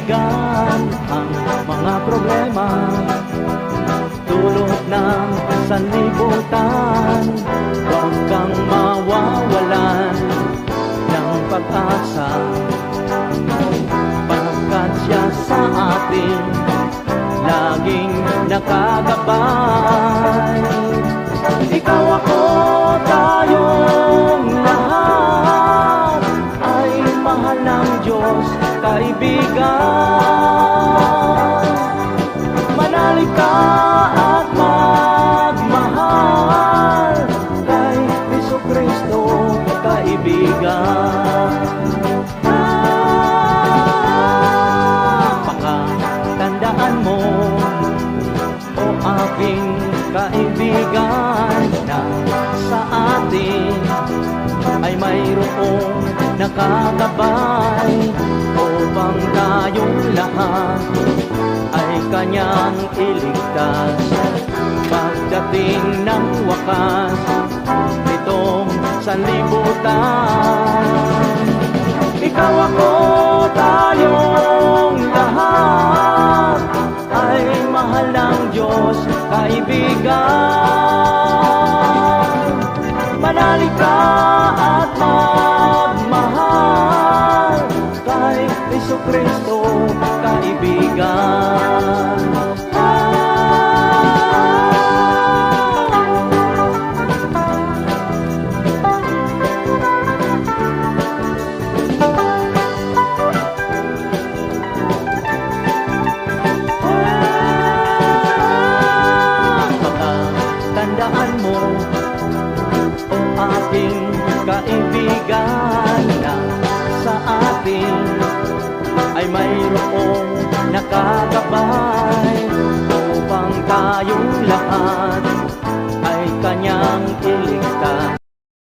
kaibigan, ang mga problema dulot ng sanlibutan. Huwag kang mawawalan ng pag-asa, pagkat siya sa atin laging nakagabay. Ikaw, ako, tayong lahat ay mahal ng Diyos, kaibigan. Manalig ka at magmahal kay Jesucristo, kaibigan. Pakatandaan mo, o aking kaibigan, na sa atin ay mayroong nakagabay upang tayong lahat ay kanyang iligtas. Pagdating ng wakas nitong sanlibutan, ikaw, ako, tayong lahat ay mahal ng Diyos, kaibigan. Manalig ka at magmahal kay Jesucristo, kaibigan. Tandaan mo, o aking kaibigan, na sa atin ay mayroong nakagabay upang tayong lahat